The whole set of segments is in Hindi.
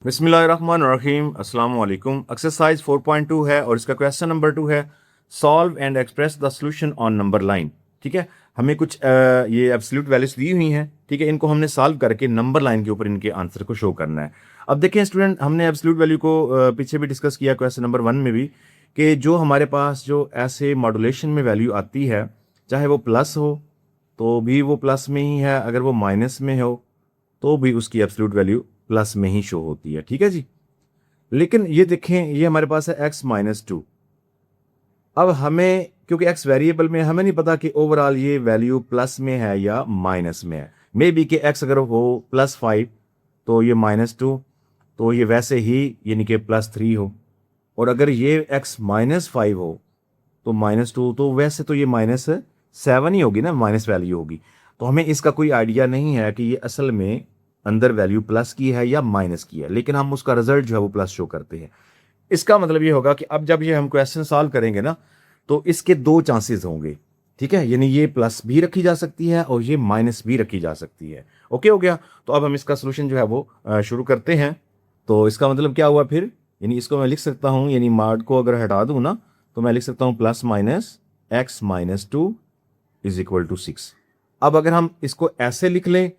बिस्मिल्लाहिर्रहमानिर्रहीम अस्सलाम वालेकुम। एक्सरसाइज 4.2 है और इसका क्वेश्चन नंबर 2 है, solve and express the solution on number line. ठीक है, हमें कुछ ये एब्सोल्यूट वैल्यूज दी हुई हैं। ठीक है, इनको हमने सॉल्व करके नंबर लाइन के ऊपर इनके आंसर को शो करना है। अब देखें स्टूडेंट, हमने एब्सोल्यूट वैल्यू को पीछे भी डिस्कस किया क्वेश्चन नंबर 1 में भी, कि जो हमारे पास जो ऐसे मॉड्यूलेशन में वैल्यू आती है, चाहे वो प्लस हो तो भी वो प्लस में ही है, अगर वो माइनस में हो तो भी उसकी एब्सोल्यूट वैल्यू प्लस में ही शो होती है। ठीक है जी। लेकिन ये देखें, ये हमारे पास है x-2। अब हमें, क्योंकि x वेरिएबल में, हमें नहीं पता कि ओवरऑल ये वैल्यू प्लस में है या माइनस में है। मे बी कि x अगर हो +5 तो ये -2, तो ये वैसे ही यानी कि +3 हो। और अगर ये x -5 हो तो -2, तो वैसे तो ये -7 ही होगी ना, माइनस वैल्यू होगी। तो हमें इसका कोई आइडिया नहीं है कि ये असल में अंदर वैल्यू प्लस की है या माइनस की है, लेकिन हम उसका रिजल्ट जो है वो प्लस शो करते हैं। इसका मतलब ये होगा कि अब जब ये हम क्वेश्चन सॉल्व करेंगे ना, तो इसके दो चांसेस होंगे। ठीक है, यानी ये प्लस भी रखी जा सकती है और ये माइनस भी रखी जा सकती है। ओके हो गया। तो अब हम इसका सोल्यूशन जो है वो शुरू करते हैं। तो इसका मतलब क्या हुआ फिर, यानी इसको मैं लिख सकता हूँ, यानी मार्ड को अगर हटा दूँ ना, तो मैं लिख सकता हूँ +-x-2 इज इक्वल टू 6। अब अगर हम इसको ऐसे लिख लें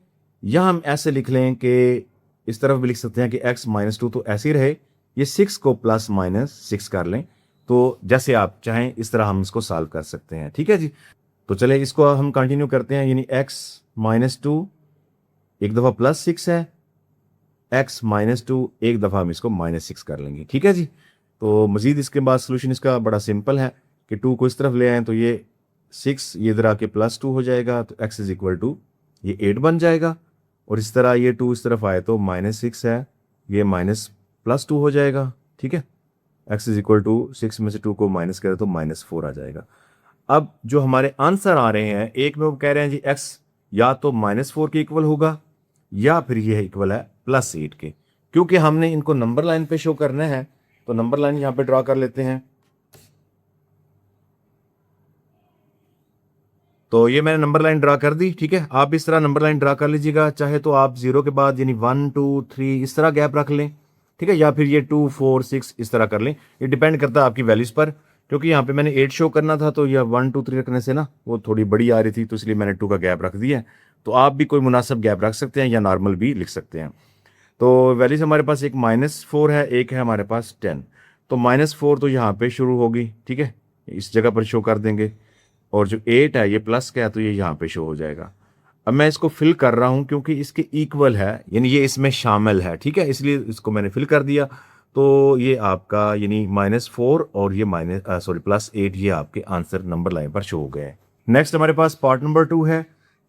या हम ऐसे लिख लें कि इस तरफ भी लिख सकते हैं कि x-2 तो ऐसे ही रहे, ये 6 को +-6 कर लें, तो जैसे आप चाहें इस तरह हम इसको सॉल्व कर सकते हैं। ठीक है जी। तो चले इसको हम कंटिन्यू करते हैं, यानी x-2 एक दफ़ा +6 है, x-2 एक दफ़ा हम इसको -6 कर लेंगे। ठीक है जी। तो मज़ीद इसके बाद सोल्यूशन इसका बड़ा सिंपल है कि 2 को इस तरफ ले आएँ तो ये 6 ये इधर आके +2 हो जाएगा, तो x इज इक्वल टू ये 8 बन जाएगा। और इस तरह ये 2 इस तरफ आए तो -6 है, ये +2 हो जाएगा। ठीक है, x इज इक्वल टू 6 में से 2 को माइनस करें तो -4 आ जाएगा। अब जो हमारे आंसर आ रहे हैं, एक में वो कह रहे हैं जी x या तो -4 के इक्वल होगा या फिर यह इक्वल है +8 के। क्योंकि हमने इनको नंबर लाइन पे शो करना है, तो नंबर लाइन यहां पे ड्रॉ कर लेते हैं। तो ये मैंने नंबर लाइन ड्रा कर दी। ठीक है, आप इस तरह नंबर लाइन ड्रा कर लीजिएगा, चाहे तो आप 0 के बाद यानी 1 2 3 इस तरह गैप रख लें। ठीक है, या फिर ये 2 4 6 इस तरह कर लें। ये डिपेंड करता है आपकी वैल्यूज़ पर। क्योंकि यहाँ पे मैंने 8 शो करना था, तो यह 1 2 3 रखने से ना वो थोड़ी बड़ी आ रही थी, तो इसलिए मैंने 2 का गैप रख दिया है। तो आप भी कोई मुनासिब गैप रख सकते हैं या नॉर्मल भी लिख सकते हैं। तो वैल्यूज़ हमारे पास एक -4 है, एक है हमारे पास 10। तो -4 तो यहाँ पे शुरू होगी। ठीक है, इस जगह पर शो कर देंगे। और जो 8 है ये प्लस का है, तो ये यहाँ पे शो हो जाएगा। अब मैं इसको फिल कर रहा हूँ क्योंकि इसके इक्वल है, यानी ये इसमें शामिल है। ठीक है, इसलिए इसको मैंने फिल कर दिया। तो ये आपका यानी -4 और ये +8 ये आपके आंसर नंबर लाइन पर शो हो गए। नेक्स्ट हमारे पास पार्ट नंबर 2 है।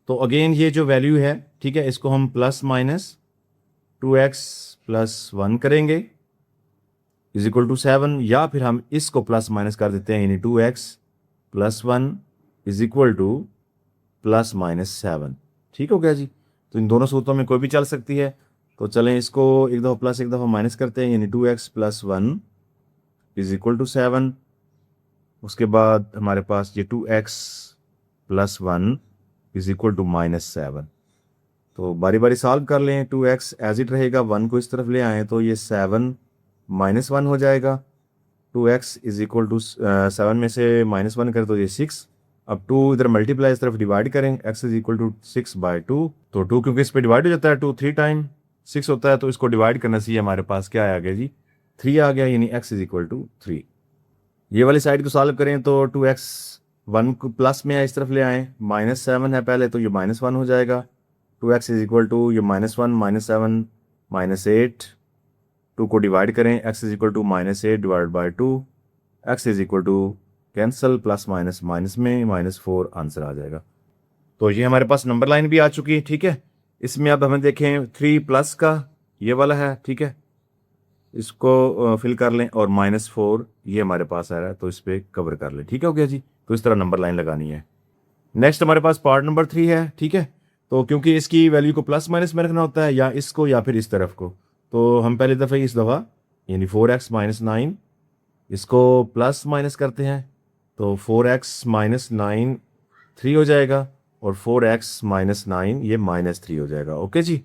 तो अगेन ये जो वैल्यू है, ठीक है, इसको हम +-2x+1 करेंगे इज इक्वल टू 7, या फिर हम इसको प्लस माइनस कर देते हैं, यानी 2x+1 इज इक्वल टू +-7। ठीक हो गया जी। तो इन दोनों सूत्रों में कोई भी चल सकती है। तो चलें इसको एक दफ़ा प्लस एक दफ़ा माइनस करते हैं, यानी 2x+1 इज इक्वल टू 7। उसके बाद हमारे पास ये 2x+1 इज इक्वल टू -7। तो बारी बारी सॉल्व कर लें। 2x एज इट रहेगा, 1 को इस तरफ ले आएँ तो ये 7 -1 हो जाएगा। 2x इज इक्वल टू 7 में से -1 करें तो ये 6। अब 2 इधर मल्टीप्लाई इस तरफ डिवाइड करें, x इज इक्वल टू 6/2। तो 2 क्योंकि इस पे डिवाइड हो जाता है, 2 3 टाइम 6 होता है, तो इसको डिवाइड करने से हमारे पास क्या आ गया जी, 3 आ गया, यानी x इज इक्वल टू 3। ये वाली साइड को सॉल्व करें तो 2x 1 को प्लस में है, इस तरफ ले आएँ, -7 है पहले, तो ये -1 हो जाएगा। 2x इज इक्वल टू ये -1 -7 -8। 2 को डिवाइड करें, x is equal to -8 divide by 2, x is equal to cancel, plus minus minus में -4 आंसर आ जाएगा। तो ये हमारे पास नंबर लाइन भी आ चुकी है। ठीक है, इसमें अब हमें देखें 3 प्लस का ये वाला है। ठीक है, इसको फिल कर लें, और -4 ये हमारे पास आ रहा है, तो इस पर कवर कर लें। ठीक हो गया जी। तो इस तरह नंबर लाइन लगानी है। नेक्स्ट हमारे पास पार्ट नंबर 3 है। ठीक है, तो क्योंकि इसकी वैल्यू को प्लस माइनस में रखना होता है, या इसको या फिर इस तरफ को, तो हम पहली दफ़ा इस दफ़ा यानी 4x-9 इसको प्लस माइनस करते हैं, तो 4x-9 3 हो जाएगा, और 4x-9 ये -3 हो जाएगा। ओके जी।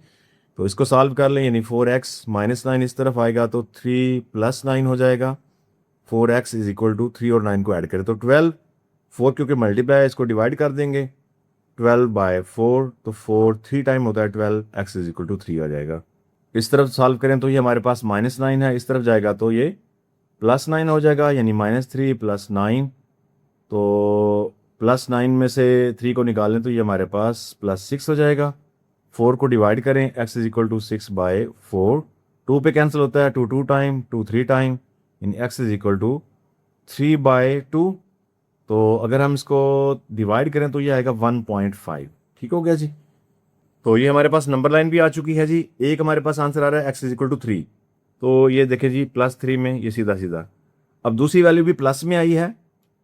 तो इसको सॉल्व कर लें, यानी 4x माइनस 9 इस तरफ आएगा तो 3 प्लस 9 हो जाएगा। 4x इज इक्वल टू 3 और 9 को ऐड करें तो 12, 4 क्योंकि मल्टीप्लाई है इसको डिवाइड कर देंगे, 12 बाय 4 तो 4 3 टाइम होता है 12, x इज इक्वल टू 3 आ जाएगा। इस तरफ सॉल्व करें तो ये हमारे पास माइनस 9 है, इस तरफ जाएगा तो ये प्लस 9 हो जाएगा, यानी -3 प्लस 9, तो प्लस 9 में से 3 को निकालें तो ये हमारे पास +6 हो जाएगा। 4 को डिवाइड करें, x is equal to 6 by 4, 2 पे कैंसिल होता है, 2 2 time, 2 3 time, in x is equal to 3 by 2। तो अगर हम इसको डिवाइड करें तो ये आएगा 1.5। ठीक हो गया जी। तो ये हमारे पास नंबर लाइन भी आ चुकी है जी। एक हमारे पास आंसर आ रहा है x इज इक्वल टू 3, तो ये देखें जी +3 में ये सीधा सीधा। अब दूसरी वैल्यू भी प्लस में आई है,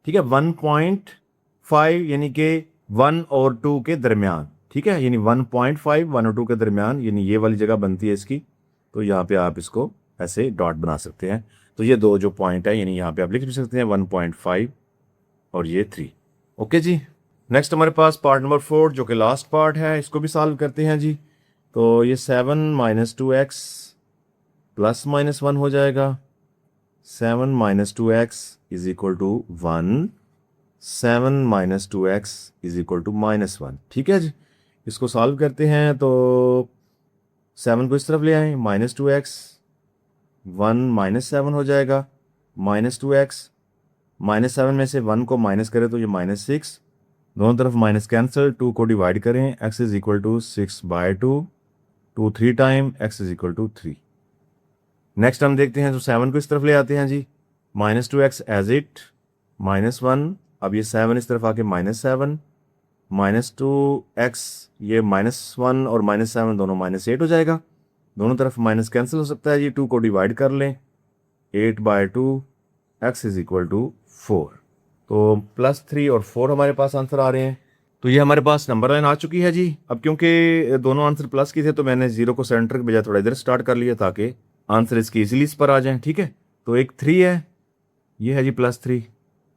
ठीक है, 1.5 यानी कि 1 और 2 के दरमियान, ठीक है, यानी 1.5 1 और 2 के दरमियान, यानी ये वाली जगह बनती है इसकी। तो यहाँ पे आप इसको ऐसे डॉट बना सकते हैं। तो ये दो जो पॉइंट है, यानी यहाँ पे आप लिख भी सकते हैं 1.5 और ये 3। ओके जी। नेक्स्ट हमारे पास पार्ट नंबर 4 जो कि लास्ट पार्ट है, इसको भी सॉल्व करते हैं जी। तो ये 7 - 2x प्लस -1 हो जाएगा। 7 - 2x is equal to 1, 7 - 2x is equal to -1। ठीक है जी। इसको सॉल्व करते हैं तो 7 को इस तरफ ले आएँ, -2x, 1 - 7 हो जाएगा, -2x, -7 में से 1 को माइनस करें तो ये -6, दोनों तरफ माइनस कैंसिल, 2 को डिवाइड करें, x is equal to 6 by 2, 2 3 time, x is equal to 3। Next हम देखते हैं तो 7 को इस तरफ ले आते हैं जी, -2x एज इट, -1, अब ये 7 इस तरफ आके -7, -2x, ये -1 और -7 दोनों -8 हो जाएगा, दोनों तरफ माइनस कैंसिल हो सकता है जी, 2 को डिवाइड कर लें, 8 by 2, x is equal to 4। तो +3 और 4 हमारे पास आंसर आ रहे हैं। तो ये हमारे पास नंबर लाइन आ चुकी है जी। अब क्योंकि दोनों आंसर प्लस की थे तो मैंने 0 को सेंटर के बजाय थोड़ा इधर स्टार्ट कर लिया ताकि आंसर इसकी इजीली इस पर आ जाएं। ठीक है, तो एक 3 है, ये है जी +3,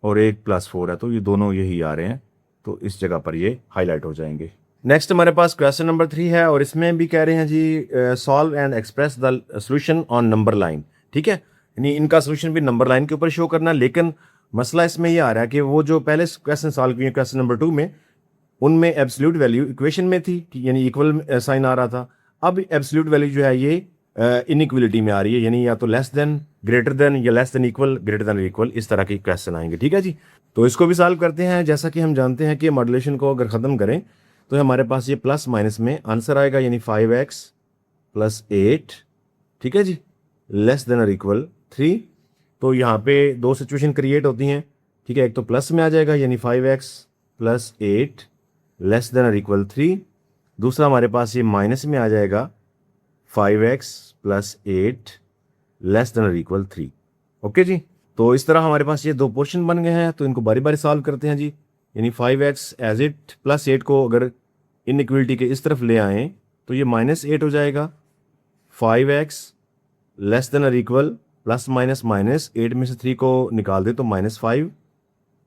और एक +4 है, तो ये दोनों यही आ रहे हैं, तो इस जगह पर ये हाईलाइट हो जाएंगे। नेक्स्ट हमारे पास क्वेश्चन नंबर 3 है, और इसमें भी कह रहे हैं जी solve and express the solution on number line. ठीक है, यानी इनका सोल्यूशन भी नंबर लाइन के ऊपर शो करना, लेकिन मसला इसमें ये आ रहा है कि वो जो पहले क्वेश्चन सॉल्व किए क्वेश्चन नंबर 2 में, उनमें एब्सोल्यूट वैल्यू इक्वेशन में थी, यानी इक्वल साइन आ रहा था। अब एब्सोल्यूट वैल्यू जो है ये इनइक्वलिटी में आ रही है, यानी या तो लेस देन, ग्रेटर देन, या less than equal, greater than equal, इस तरह के क्वेश्चन आएंगे। ठीक है जी। तो इसको भी सॉल्व करते हैं। जैसा कि हम जानते हैं कि मॉड्यूलेशन को अगर ख़त्म करें तो हमारे पास ये प्लस माइनस में आंसर आएगा, यानी 5x + 8, ठीक है जी, लेस देन और इक्वल 3। तो यहाँ पे दो सिचुएशन क्रिएट होती हैं। ठीक है, एक तो प्लस में आ जाएगा, यानी 5x + 8 लेस देन और इक्वल 3। दूसरा हमारे पास ये माइनस में आ जाएगा, 5x + 8 लेस देन और इक्वल 3। ओके जी। तो इस तरह हमारे पास ये दो पोर्शन बन गए हैं, तो इनको बारी बारी सॉल्व करते हैं जी। यानी 5x एज इट + 8 को अगर इनइक्वलिटी के इस तरफ ले आएँ तो ये -8 हो जाएगा। 5x लेस देन और इक्वल प्लस माइनस माइनस, 8 में से 3 को निकाल दे तो -5।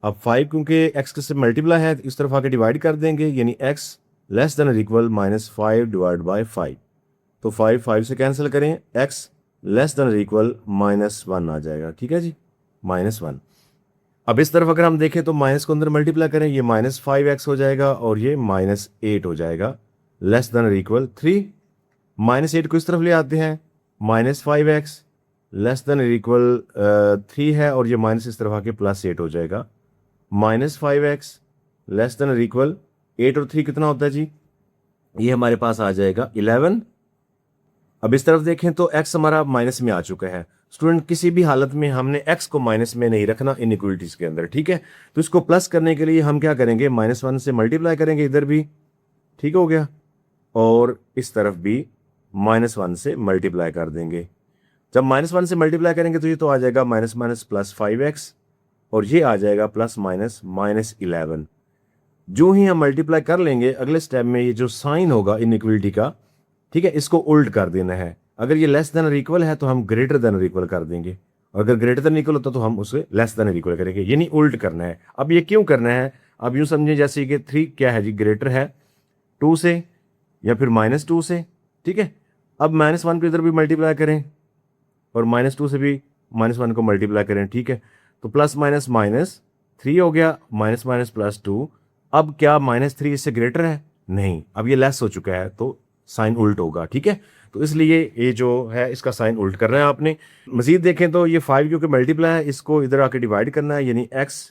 अब 5 क्योंकि x के से मल्टीप्लाई है, इस तरफ आके डिवाइड कर देंगे, यानी x लेस देन और इक्वल -5 डिवाइड बाय 5। तो 5 से कैंसिल करें, x लेस देन और इक्वल -1 आ जाएगा। ठीक है जी, -1। अब इस तरफ अगर हम देखें तो माइनस को अंदर मल्टीप्लाई करें, ये -5x हो जाएगा और ये -8 हो जाएगा, लेस देन और इक्वल 3। -8 को इस तरफ ले आते हैं, -5x लेस देन और इक्वल 3 है, और ये माइनस इस तरफ आके +8 हो जाएगा, -5x लेस देन और इक्वल 8 और 3 कितना होता है जी, ये हमारे पास आ जाएगा 11। अब इस तरफ देखें तो x हमारा माइनस में आ चुका है। स्टूडेंट, किसी भी हालत में हमने x को माइनस में नहीं रखना इनइक्वलिटीज के अंदर। ठीक है, तो इसको प्लस करने के लिए हम क्या करेंगे, -1 से मल्टीप्लाई करेंगे इधर भी, ठीक हो गया, और इस तरफ भी -1 से मल्टीप्लाई कर देंगे। जब -1 से मल्टीप्लाई करेंगे तो ये तो आ जाएगा -+5x, और ये आ जाएगा +-11। जो ही हम मल्टीप्लाई कर लेंगे, अगले स्टेप में ये जो साइन होगा इनइक्वलिटी का, ठीक है, इसको उल्ट कर देना है। अगर ये लेस देन और इक्वल है तो हम ग्रेटर देन और इक्वल कर देंगे, और अगर ग्रेटर देन इक्वल होता तो हम उसे लेस देन और इक्वल करेंगे, यानी उल्ट करना है। अब ये क्यों करना है, अब यूँ समझिए जैसे कि 3 क्या है जी, ग्रेटर है 2 से या फिर -2 से। ठीक है, अब -1 को इधर भी मल्टीप्लाई करें और -2 से भी -1 को मल्टीप्लाई करें, ठीक है। तो प्लस माइनस माइनस 3 हो गया, माइनस माइनस +2। अब क्या -3 इससे ग्रेटर है? नहीं, अब ये लेस हो चुका है तो साइन उल्ट होगा, ठीक है। तो इसलिए ये जो है इसका साइन उल्ट करना है आपने। मजीद देखें तो ये 5 क्योंकि मल्टीप्लाई है, इसको इधर आके डिवाइड करना है, यानी x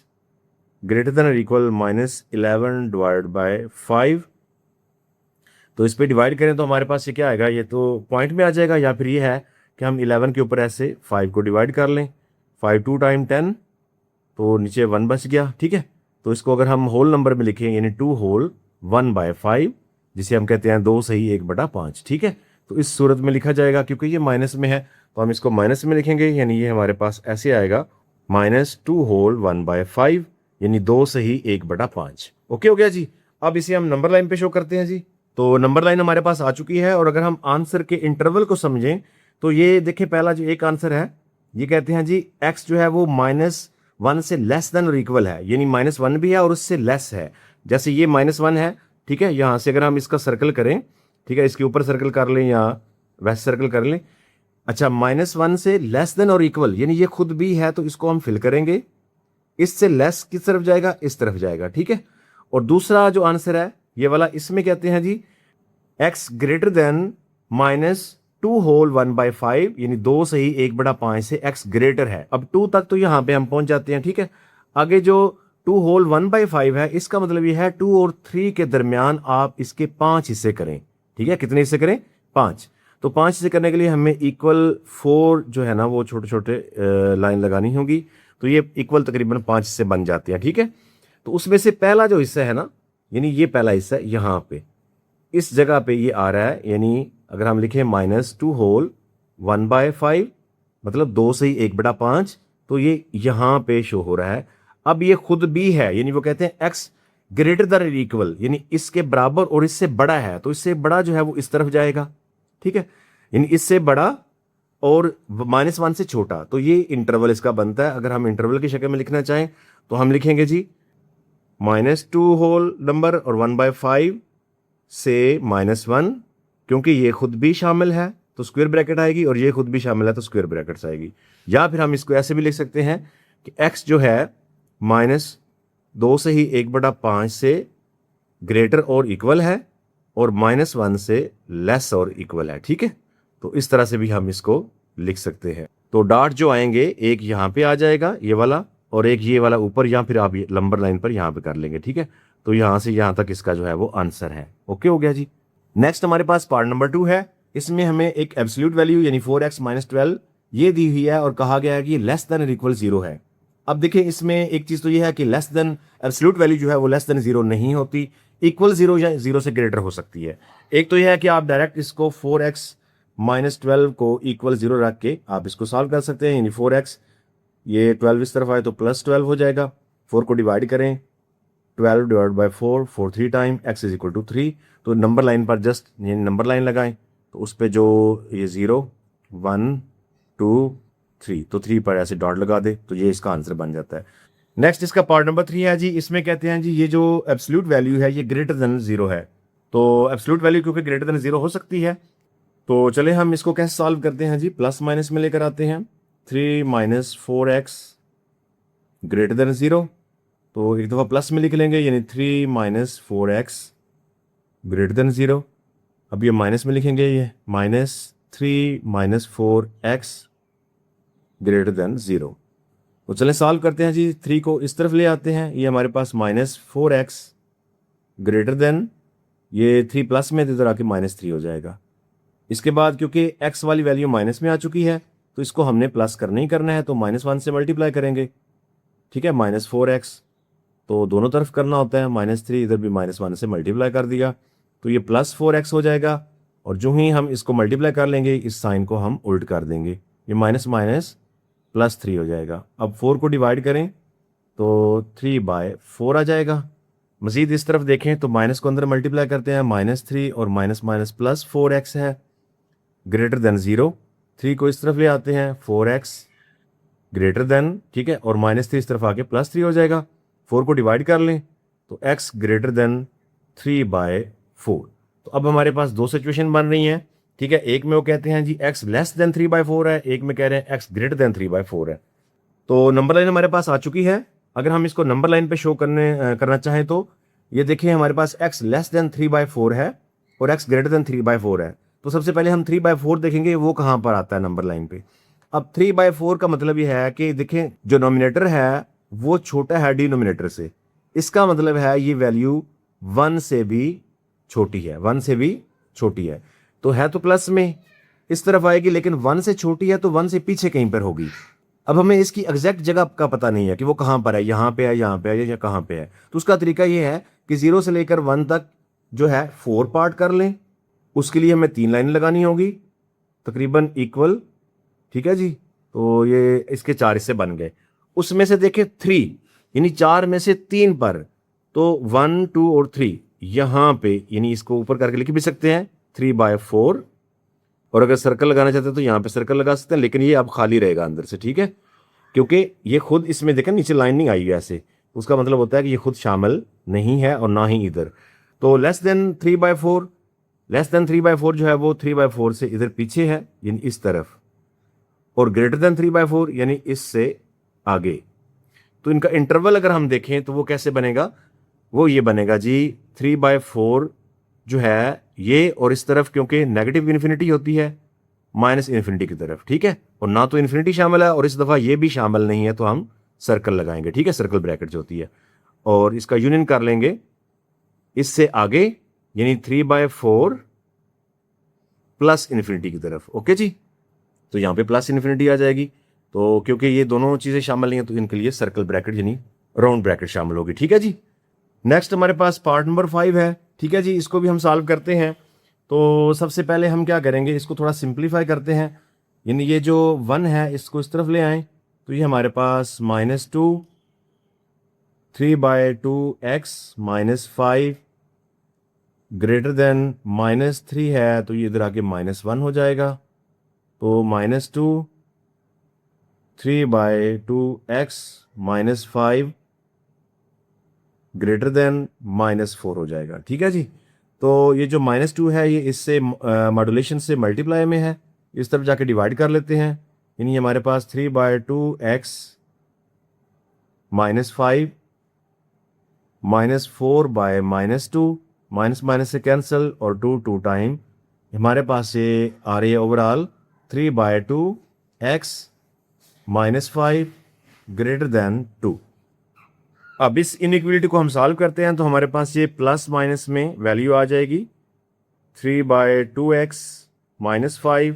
ग्रेटर देन और इक्वल -11 डिवाइड बाय 5। तो इस पर डिवाइड करें तो हमारे पास ये क्या आएगा, ये तो पॉइंट में आ जाएगा, या फिर ये है कि हम 11 के ऊपर ऐसे 5 को डिवाइड कर लें। 5 2 टाइम 10, तो नीचे 1 बच गया, ठीक है। तो इसको अगर हम होल नंबर में लिखें यानी 2 होल 1/5, जिसे हम कहते हैं 2 सही 1/5, ठीक है। तो इस सूरत में लिखा जाएगा, क्योंकि ये माइनस में है तो हम इसको माइनस में लिखेंगे, यानी ये हमारे पास ऐसे आएगा -2 होल 1/5, यानी 2 सही 1/5। ओके हो गया जी। अब इसे हम नंबर लाइन पे शो करते हैं जी। तो नंबर लाइन हमारे पास आ चुकी है, और अगर हम आंसर के इंटरवल को समझें तो ये देखिए, पहला जो एक आंसर है ये कहते हैं जी x जो है वो -1 से लेस देन और इक्वल है, यानी -1 भी है और उससे लेस है। जैसे ये -1 है, ठीक है, यहां से अगर हम इसका सर्कल करें, ठीक है, इसके ऊपर सर्कल कर लें या वैसे सर्कल कर लें। अच्छा, -1 से लेस देन और इक्वल, यानी ये खुद भी है तो इसको हम फिल करेंगे। इससे लेस किस तरफ जाएगा? इस तरफ जाएगा, ठीक है। और दूसरा जो आंसर है ये वाला, इसमें कहते हैं जी x ग्रेटर देन -2 होल 1/5, यानी 2 सही 1/5 से x ग्रेटर है। अब 2 तक तो यहां पे हम पहुंच जाते हैं, ठीक है। आगे जो 2 होल 1/5 है, इसका मतलब ये है 2 और 3 के दरमियान आप इसके 5 हिस्से करें, ठीक है। कितने हिस्से करें? 5। तो 5 हिस्से करने के लिए हमें इक्वल 4 जो है ना वो छोटे छोटे लाइन लगानी होगी, तो ये इक्वल तकरीबन 5 हिस्से बन जाते हैं, ठीक है। तो उसमें से पहला जो हिस्सा है ना, यानी ये पहला हिस्सा यहां पे इस जगह पे ये आ रहा है, यानी अगर हम लिखें -2 होल 1/5, मतलब 2 सही 1/5, तो ये यहां पे शो हो रहा है। अब ये खुद भी है, यानी वो कहते हैं x ग्रेटर देन इक्वल, यानी इसके बराबर और इससे बड़ा है, तो इससे बड़ा जो है वो इस तरफ जाएगा, ठीक है। यानी इससे बड़ा और -1 से छोटा, तो ये इंटरवल इसका बनता है। अगर हम इंटरवल की शक्ल में लिखना चाहें तो हम लिखेंगे जी -2 होल नंबर और 1/5 से -1, क्योंकि ये खुद भी शामिल है तो स्क्वायर ब्रैकेट आएगी, और ये खुद भी शामिल है तो स्क्वायर ब्रैकेट्स आएगी। या फिर हम इसको ऐसे भी लिख सकते हैं कि x जो है -2 से ही 1/5 से ग्रेटर और इक्वल है, और -1 से लेस और इक्वल है, ठीक है। तो इस तरह से भी हम इसको लिख सकते हैं। तो डॉट जो आएंगे, एक यहाँ पे आ जाएगा ये वाला, और एक ये वाला ऊपर, या फिर आप नंबर लाइन पर यहाँ पे कर लेंगे, ठीक है। तो यहां से यहां तक इसका जो है वो आंसर है। ओके हो गया जी। नेक्स्ट हमारे पास पार्ट नंबर 2 है। इसमें हमें एक एब्सोल्यूट वैल्यू यानी 4x - 12 ये दी हुई है, और कहा गया है कि लेस देन और इक्वल 0 है। अब देखिए, इसमें एक चीज तो ये है कि लेस देन एब्सोल्यूट वैल्यू जो है वो लेस देन 0 नहीं होती, इक्वल 0 या 0 से ग्रेटर हो सकती है। एक तो यह है कि आप डायरेक्ट इसको 4x - 12 को इक्वल 0 रख के आप इसको सॉल्व कर सकते हैं, यानी 4x, ये 12 इस तरफ आए तो +12 हो जाएगा। 4 को डिवाइड करें, 12 divide by 4, 4 3 time, x is equal to 3। तो नंबर लाइन पर जस्ट ये नंबर लाइन लगाएं, तो उस पर जो ये 0 1 2 3, तो 3 पर ऐसे डॉट लगा दे, तो ये इसका आंसर बन जाता है। नेक्स्ट इसका पार्ट नंबर 3 है जी। इसमें कहते हैं जी ये जो एब्सोल्यूट वैल्यू है ये ग्रेटर देन 0 है। तो एब्सोल्यूट वैल्यू क्योंकि ग्रेटर देन 0 हो सकती है, तो चले हम इसको कैसे सॉल्व करते हैं जी। प्लस माइनस में लेकर आते हैं। 3 - 4x ग्रेटर देन 0, तो एक दफ़ा प्लस में लिख लेंगे, यानी 3 - 4x ग्रेटर देन 0। अब ये माइनस में लिखेंगे, ये -3 - 4x ग्रेटर देन 0। तो चलें सॉल्व करते हैं जी। 3 को इस तरफ ले आते हैं, ये हमारे पास -4x ग्रेटर देन, ये 3 प्लस में इधर आके -3 हो जाएगा। इसके बाद क्योंकि x वाली वैल्यू माइनस में आ चुकी है, तो इसको हमने प्लस करना ही करना है, तो -1 से मल्टीप्लाई करेंगे, ठीक है। -4x तो दोनों तरफ करना होता है, -3 इधर भी -1 से मल्टीप्लाई कर दिया, तो ये +4x हो जाएगा। और जो ही हम इसको मल्टीप्लाई कर लेंगे, इस साइन को हम उल्ट कर देंगे, ये माइनस +3 हो जाएगा। अब 4 को डिवाइड करें तो 3/4 आ जाएगा। मजीद इस तरफ देखें तो माइनस को अंदर मल्टीप्लाई करते हैं, -3 और माइनस +4x है ग्रेटर देन 0। 3 को इस तरफ ले आते हैं, 4x ग्रेटर देन, ठीक है, और -3 इस तरफ आके +3 हो जाएगा। 4 को डिवाइड कर लें तो x ग्रेटर देन 3/4। तो अब हमारे पास दो सिचुएशन बन रही हैं ठीक है, एक में वो कहते हैं जी x लेस देन 3/4 है, एक में कह रहे हैं x ग्रेटर देन 3/4 है। तो नंबर लाइन हमारे पास आ चुकी है। अगर हम इसको नंबर लाइन पे शो करना चाहें तो ये देखिए हमारे पास x लेस देन 3/4 है और x ग्रेटर देन 3/4 है। तो सबसे पहले हम 3/4 देखेंगे वो कहाँ पर आता है नंबर लाइन पे। अब 3/4 का मतलब ये है कि देखें जो नोमिनेटर है वो छोटा है डिनोमिनेटर से, इसका मतलब है ये वैल्यू 1 से भी छोटी है, 1 से भी छोटी है। तो है तो प्लस में इस तरफ आएगी, लेकिन 1 से छोटी है तो 1 से पीछे कहीं पर होगी। अब हमें इसकी एग्जैक्ट जगह का पता नहीं है कि वो कहाँ पर है, यहाँ पे है, यहाँ पे है या कहाँ पे है। तो उसका तरीका ये है कि 0 से लेकर 1 तक जो है 4 पार्ट कर लें। उसके लिए हमें 3 लाइन लगानी होगी तकरीबन इक्वल। ठीक है जी, तो ये इसके 4 हिस्से बन गए। उसमें से देखें 3 यानी 4 में से 3 पर, तो 1 2 और 3 यहाँ पे यानी इसको ऊपर करके लिख भी सकते हैं 3/4। और अगर सर्कल लगाना चाहते हैं तो यहाँ पे सर्कल लगा सकते हैं, लेकिन ये अब खाली रहेगा अंदर से। ठीक है, क्योंकि ये खुद इसमें देखें नीचे लाइन नहीं आई है ऐसे, उसका मतलब होता है कि ये खुद शामिल नहीं है और ना ही इधर। तो लेस देन 3/4, लेस देन 3/4 जो है वो 3/4 से इधर पीछे है यानी इस तरफ, और ग्रेटर देन 3/4 यानी इससे आगे। तो इनका इंटरवल अगर हम देखें तो वो कैसे बनेगा, वो ये बनेगा जी 3/4 जो है ये, और इस तरफ क्योंकि नेगेटिव इन्फिनिटी होती है माइनस इन्फिनिटी की तरफ। ठीक है, और ना तो इन्फिनिटी शामिल है और इस दफ़ा ये भी शामिल नहीं है, तो हम सर्कल लगाएंगे। ठीक है, सर्कल ब्रैकेट जो होती है, और इसका यूनियन कर लेंगे इससे आगे यानी 3/4 प्लस इन्फिनिटी की तरफ। ओके जी, तो यहाँ पे प्लस इन्फिनिटी आ जाएगी। तो क्योंकि ये दोनों चीज़ें शामिल नहीं है तो इनके लिए सर्कल ब्रैकेट यानी राउंड ब्रैकेट शामिल होगी। ठीक है जी, नेक्स्ट हमारे पास पार्ट नंबर 5 है। ठीक है जी, इसको भी हम सॉल्व करते हैं। तो सबसे पहले हम क्या करेंगे, इसको थोड़ा सिंप्लीफाई करते हैं। यानी ये जो 1 है इसको इस तरफ ले आएँ, तो ये हमारे पास -2 3/2x -5 ग्रेटर देन -3 है, तो ये इधर आके -1 हो जाएगा। तो -2 3/2x -5 ग्रेटर देन -4 हो जाएगा। ठीक है जी, तो ये जो -2 है ये इससे मॉड्यूलेशन से मल्टीप्लाई में है, इस तरफ जाके डिवाइड कर लेते हैं। यानी हमारे पास 3/2x -5 -4/-2 माइनस माइनस से कैंसिल और 2 टाइम हमारे पास ये आ रही है ओवरऑल 3/2x -5 ग्रेटर देन 2। अब इस इनइक्वलिटी को हम सॉल्व करते हैं तो हमारे पास ये प्लस माइनस में वैल्यू आ जाएगी 3/2x -5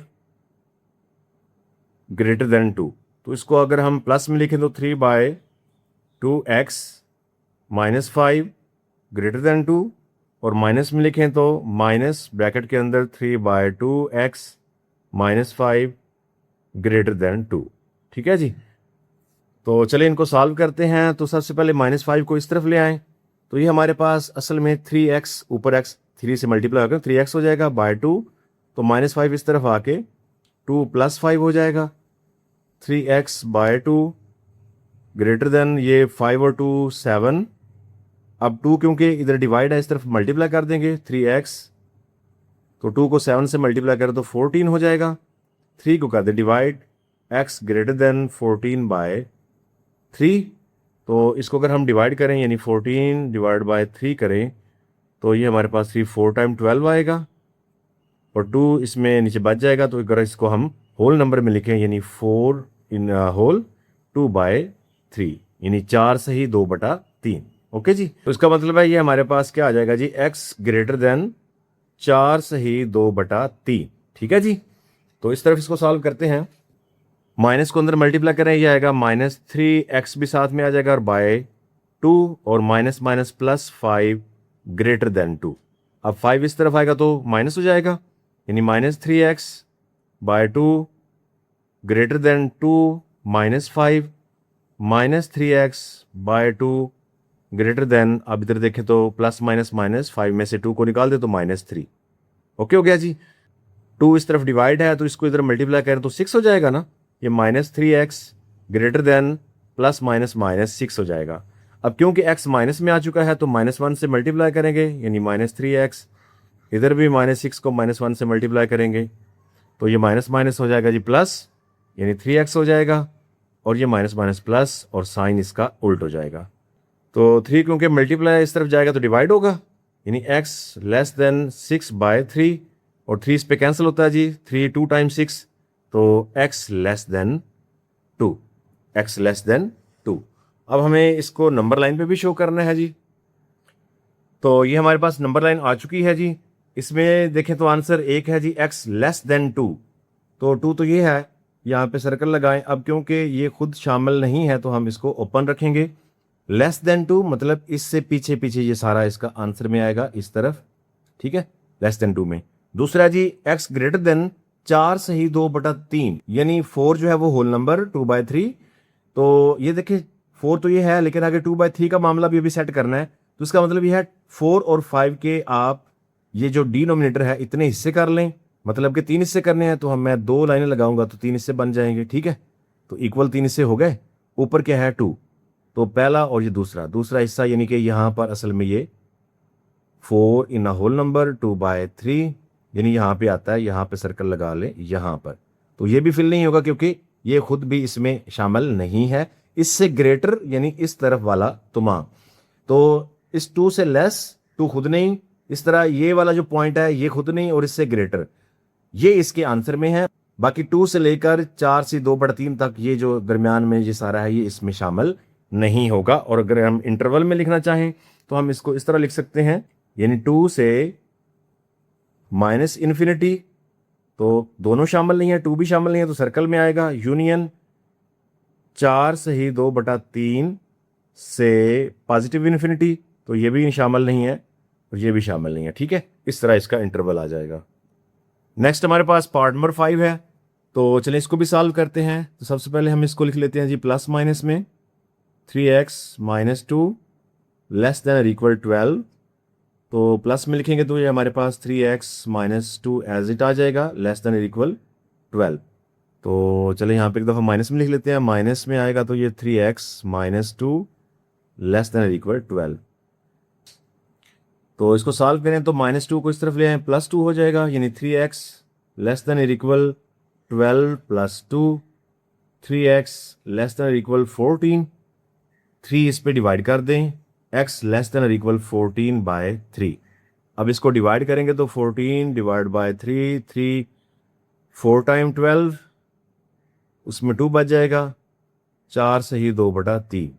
ग्रेटर देन 2। तो इसको अगर हम प्लस में लिखें तो 3/2x -5 ग्रेटर देन 2, और माइनस में लिखें तो माइनस ब्रैकेट के अंदर 3/2x -5 ग्रेटर देन 2। ठीक है जी, तो चलिए इनको सॉल्व करते हैं। तो सबसे पहले -5 को इस तरफ ले आएं, तो ये हमारे पास असल में 3x ऊपर x 3 से मल्टीप्लाई होकर 3x हो जाएगा /2। तो -5 इस तरफ आके 2 + 5 हो जाएगा 3x/2 ग्रेटर देन ये 5 और 2 7। अब 2 क्योंकि इधर डिवाइड है इस तरफ मल्टीप्लाई कर देंगे 3x, तो 2 को 7 से मल्टीप्लाई करें तो 14 हो जाएगा। 3 को कर they divide, x greater then 14/3। तो इसको अगर हम डिवाइड करें यानी 14 डिवाइड बाय 3 करें तो ये हमारे पास 3 4 टाइम 12 आएगा, और 2 इसमें नीचे बच जाएगा। तो अगर इसको हम होल नंबर में लिखें यानी 4 इन होल 2/3 यानी 4 सही 2/3। ओके जी, तो इसका मतलब है ये हमारे पास क्या आ जाएगा जी, x ग्रेटर देन 4 सही 2/3। ठीक है जी, तो इस तरफ इसको सॉल्व करते हैं। माइनस को अंदर मल्टीप्लाई करें, ये आएगा -3x भी साथ में आ जाएगा और /2, और माइनस माइनस +5 ग्रेटर देन 2। अब 5 इस तरफ आएगा तो माइनस हो जाएगा, यानी -3x/2 greater than 2 -5 -3x/2 greater than, अब इधर देखें तो प्लस माइनस माइनस 5 में से 2 को निकाल दे तो -3। ओके हो गया जी। 2 इस तरफ डिवाइड है तो इसको इधर मल्टीप्लाई करें तो 6 हो जाएगा ना, ये -3x greater than plus minus -6 हो जाएगा। अब क्योंकि x माइनस में आ चुका है तो -1 से मल्टीप्लाई करेंगे यानी -3x इधर भी -6 को -1 से मल्टीप्लाई करेंगे तो ये माइनस माइनस हो जाएगा जी प्लस, यानी 3x हो जाएगा, और ये माइनस माइनस प्लस, और साइन इसका उल्ट हो जाएगा। तो 3 क्योंकि मल्टीप्लाई इस तरफ जाएगा तो डिवाइड होगा, यानी x लेस देन 6/3, और 3 इस पे कैंसिल होता है जी, 3 2 टाइम्स 6, तो x less than 2, x less than 2। अब हमें इसको नंबर लाइन पे भी शो करना है जी। तो ये हमारे पास नंबर लाइन आ चुकी है जी। इसमें देखें तो आंसर एक है जी x लेस देन 2, तो 2 तो ये है, यहाँ पे सर्कल लगाएं। अब क्योंकि ये खुद शामिल नहीं है तो हम इसको ओपन रखेंगे। लेस देन 2 मतलब इससे पीछे पीछे ये सारा इसका आंसर में आएगा इस तरफ, ठीक है, लेस देन 2 में। दूसरा जी x ग्रेटर देन 4 सही 2/3, यानी 4 जो है वो होल नंबर 2/3। तो ये देखिए 4 तो ये है, लेकिन आगे 2/3 का मामला भी अभी सेट करना है। तो इसका मतलब ये है 4 और 5 के आप ये जो डिनोमिनेटर है इतने हिस्से कर लें, मतलब कि 3 हिस्से करने हैं, तो हम मैं 2 लाइनें लगाऊंगा तो 3 हिस्से बन जाएंगे, ठीक है। तो इक्वल 3 हिस्से हो गए। ऊपर क्या है 2, तो पहला और ये दूसरा हिस्सा, यानी कि यहाँ पर असल में ये 4 इन होल नंबर 2/3, यानी यहाँ पे आता है, यहाँ पे सर्कल लगा ले यहाँ पर। तो ये भी फिल नहीं होगा क्योंकि ये खुद भी इसमें शामिल नहीं है। इससे ग्रेटर यानी इस तरफ वाला तमाम, तो इस 2 से लेस, 2 खुद नहीं, इस तरह ये वाला जो पॉइंट है ये खुद नहीं, और इससे ग्रेटर, ये इसके आंसर में है। बाकी 2 से लेकर 4 से 2/3 तक ये जो दरमियान में ये सारा है ये इसमें शामिल नहीं होगा। और अगर हम इंटरवल में लिखना चाहें तो हम इसको इस तरह लिख सकते हैं, यानी 2 से -∞, तो दोनों शामिल नहीं है, 2 भी शामिल नहीं है, तो सर्कल में आएगा यूनियन 4 सही 2/3 से पॉजिटिव इन्फिनिटी, तो ये भी शामिल नहीं है और ये भी शामिल नहीं है, ठीक है। इस तरह इसका इंटरवल आ जाएगा। नेक्स्ट हमारे पास पार्ट नंबर 5 है, तो चलिए इसको भी सॉल्व करते हैं। तो सबसे पहले हम इसको लिख लेते हैं जी प्लस माइनस में, 3x - 2 लेस देन और इक्वल 12। तो प्लस में लिखेंगे तो ये हमारे पास 3x - 2 एज इट आ जाएगा, लेस देन और इक्वल 12। तो चलिए यहाँ पे एक दफ़ा माइनस में लिख लेते हैं, माइनस में आएगा तो ये 3x - 2 लेस देन और इक्वल 12। तो इसको सॉल्व करें तो -2 को इस तरफ ले आए, +2 हो जाएगा, यानी 3x लेस देन और इक्वल 12 + 2, 3x लेस देन और इक्वल 14, 3 इस पे डिवाइड कर दें, x लेस देन और इक्वल 14/3। अब इसको डिवाइड करेंगे तो 14 डिवाइड बाय 3, 3 4 टाइम 12, उसमें 2 बच जाएगा, 4 सही 2/3।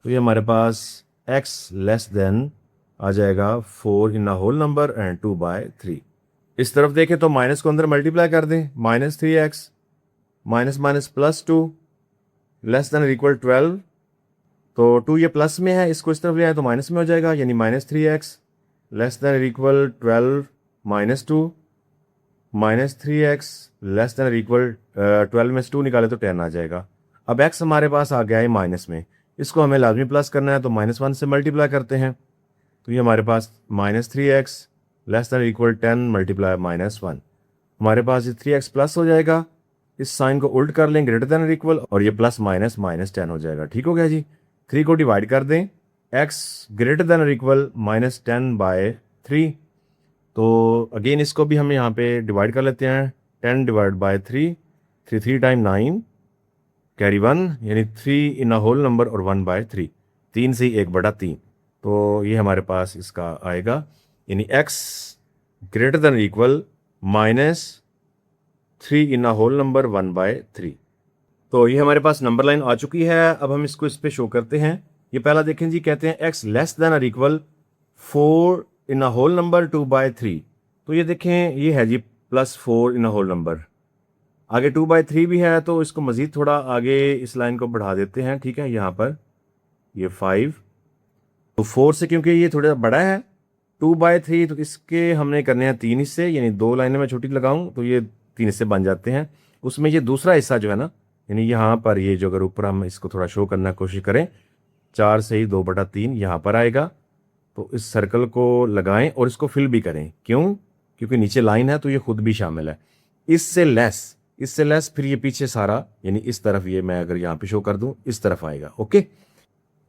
तो ये हमारे पास x लेस देन आ जाएगा 4 इन होल नंबर एंड 2/3। इस तरफ देखें तो माइनस को अंदर मल्टीप्लाई कर दें, -3x -+2 लेस देन और इक्वल 12। तो 2 ये प्लस में है, इसको इस तरफ ले आए तो माइनस में हो जाएगा, यानी -3x लेस देन और इक्वल 12 -2, -3x लेस देन और इक्वल 12 में से 2 निकाले तो 10 आ जाएगा। अब x हमारे पास आ गया है माइनस में, इसको हमें लाजमी प्लस करना है, तो -1 से मल्टीप्लाई करते हैं, तो ये हमारे पास -3x less than equal 10 multiply -1, हमारे पास ये 3x प्लस हो जाएगा। इस साइन को उल्ट कर लें, ग्रेटर देन और इक्वल, और ये प्लस माइनस -10 हो जाएगा, ठीक हो गया जी। 3 को डिवाइड कर दें, x ग्रेटर देन और इक्वल -10/3। तो अगेन इसको भी हम यहाँ पे डिवाइड कर लेते हैं, 10 डिवाइड बाय 3, 3 टाइम 9 कैरी 1, यानी 3 इन होल नंबर और 1/3, 3 से 1/3। तो ये हमारे पास इसका आएगा, यानी x greater than equal -3 in whole number 1/3। तो ये हमारे पास नंबर लाइन आ चुकी है। अब हम इसको इस पे शो करते हैं। ये पहला देखें जी, कहते हैं x लेस देन और इक्वल 4 इन होल नंबर 2/3। तो ये देखें ये है जी +4 इन होल नंबर, आगे 2/3 भी है, तो इसको मज़ीद थोड़ा आगे इस लाइन को बढ़ा देते हैं, ठीक है। यहाँ पर ये 5, तो 4 से क्योंकि ये थोड़ा बड़ा है 2/3, तो इसके हमने करने हैं 3 हिस्से, यानी 2 लाइनें मैं छोटी लगाऊं तो ये 3 हिस्से बन जाते हैं। उसमें ये दूसरा हिस्सा जो है ना, यानी यहाँ पर ये जो अगर ऊपर हम इसको थोड़ा शो करने की कोशिश करें, 4 से ही 2/3 यहाँ पर आएगा। तो इस सर्कल को लगाएं और इसको फिल भी करें, क्यों? क्योंकि नीचे लाइन है तो ये खुद भी शामिल है। इससे लेस फिर ये पीछे सारा, यानी इस तरफ, ये मैं अगर यहाँ पे शो कर दूं इस तरफ आएगा, ओके।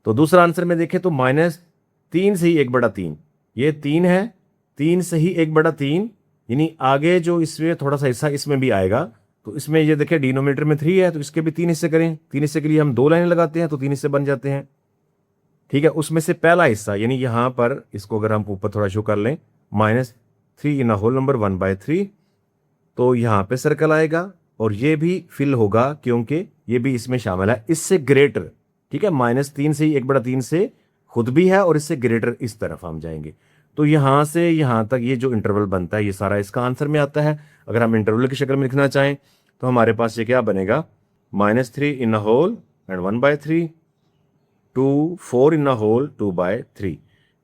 तो दूसरा आंसर में देखें तो -3 से ही 1/3, ये 3 है, 3 से ही 1/3, यानी आगे जो इसमें थोड़ा सा हिस्सा इसमें भी आएगा। तो इसमें ये देखिए डिनोमिनेटर में 3 है, तो इसके भी 3 हिस्से करें। 3 हिस्से के लिए हम 2 लाइनें लगाते हैं, तो 3 हिस्से बन जाते हैं। ठीक है, उसमें से पहला हिस्सा यानी यहाँ पर इसको अगर हम ऊपर थोड़ा शो कर लें, -3 इन अ होल नंबर 1/3, तो यहाँ पे सर्कल आएगा और ये भी फिल होगा क्योंकि ये भी इसमें शामिल है, इससे ग्रेटर। ठीक है, -3 से ही 1/3 से खुद भी है और इससे ग्रेटर इस तरफ हम जाएंगे। तो यहाँ से यहाँ तक ये जो इंटरवल बनता है ये सारा इसका आंसर में आता है। अगर हम इंटरवल की शक्ल में लिखना चाहें तो हमारे पास ये क्या बनेगा, -3 in a whole and 1/3 to 4 in a whole 2/3।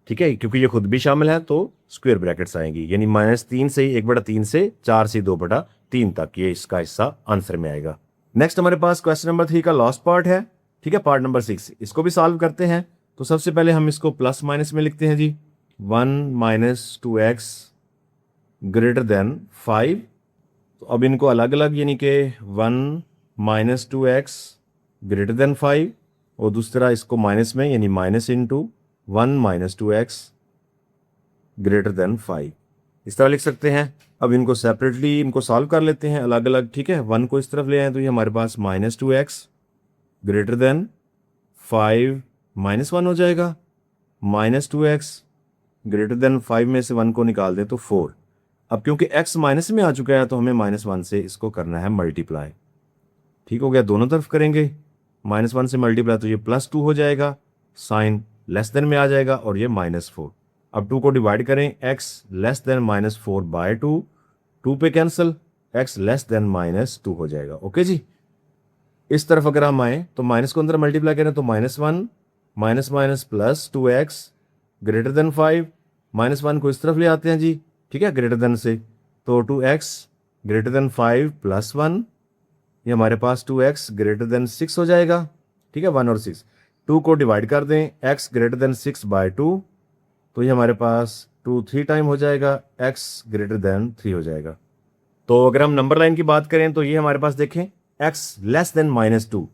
ठीक है, क्योंकि ये खुद भी शामिल है तो स्क्वायर ब्रैकेट्स आएंगी, यानी -3 से ही 1/3 से 4 से 2/3 तक ये इसका हिस्सा आंसर में आएगा। नेक्स्ट हमारे पास क्वेश्चन नंबर 3 का लास्ट पार्ट है। ठीक है, पार्ट नंबर 6, इसको भी सॉल्व करते हैं। तो सबसे पहले हम इसको प्लस माइनस में लिखते हैं जी। 1 - 2x > 5। तो अब इनको अलग अलग, यानी कि 1 - 2x > 5 और दूसरा इसको माइनस में, यानी माइनस इंटू 1 - 2x > 5, इस तरह लिख सकते हैं। अब इनको सेपरेटली इनको सॉल्व कर लेते हैं अलग अलग। ठीक है, 1 को इस तरफ ले आए तो ये हमारे पास -2x > 5 -1 हो जाएगा। -2x > 5 में से 1 को निकाल दें तो 4। अब क्योंकि x माइनस में आ चुका है तो हमें -1 से इसको करना है मल्टीप्लाई। ठीक हो गया, दोनों तरफ करेंगे। -1 से मल्टीप्लाई तो ये +2 हो जाएगा, साइन लेस देन में आ जाएगा और ये -4। अब 2 को डिवाइड करें, x <-4/2, 2 पे कैंसिल, x <-2 हो जाएगा। ओके जी, इस तरफ अगर हम आए तो माइनस को अंदर मल्टीप्लाई करें तो -1 - +2x > 5, -1 को इस तरफ ले आते हैं जी। ठीक है, ग्रेटर देन से, तो 2x > 5 +1, ये हमारे पास 2x > 6 हो जाएगा। ठीक है, 1 और 6, 2 को डिवाइड कर दें, x > 6/2, तो ये हमारे पास 2 3 टाइम हो जाएगा, x > 3 हो जाएगा। तो अगर हम नंबर लाइन की बात करें तो ये हमारे पास देखें x <-2,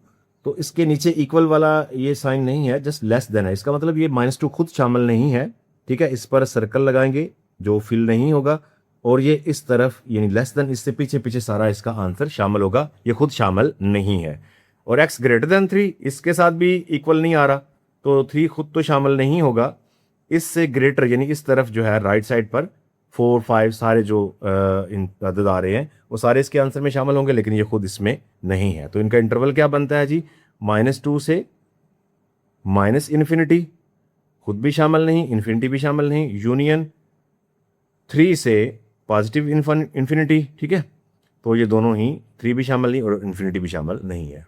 तो इसके नीचे इक्वल वाला ये साइन नहीं है, जस्ट लेस देन है। इसका मतलब ये -2 खुद शामिल नहीं है। ठीक है, इस पर सर्कल लगाएंगे जो फिल नहीं होगा और ये इस तरफ यानी लेस देन, इससे पीछे पीछे सारा इसका आंसर शामिल होगा, ये खुद शामिल नहीं है। और x > 3 इसके साथ भी इक्वल नहीं आ रहा, तो 3 खुद तो शामिल नहीं होगा, इससे ग्रेटर यानी इस तरफ जो है राइट साइड पर 4 5 सारे जो इन अदद आ रहे हैं वो सारे इसके आंसर में शामिल होंगे, लेकिन ये खुद इसमें नहीं है। तो इनका इंटरवल क्या बनता है जी, -2 से -इन्फिनिटी, खुद भी शामिल नहीं, इन्फिनिटी भी शामिल नहीं, यूनियन 3 से पॉजिटिव इन्फिनिटी। ठीक है, तो ये दोनों ही 3 भी शामिल नहीं और इन्फिनिटी भी शामिल नहीं है।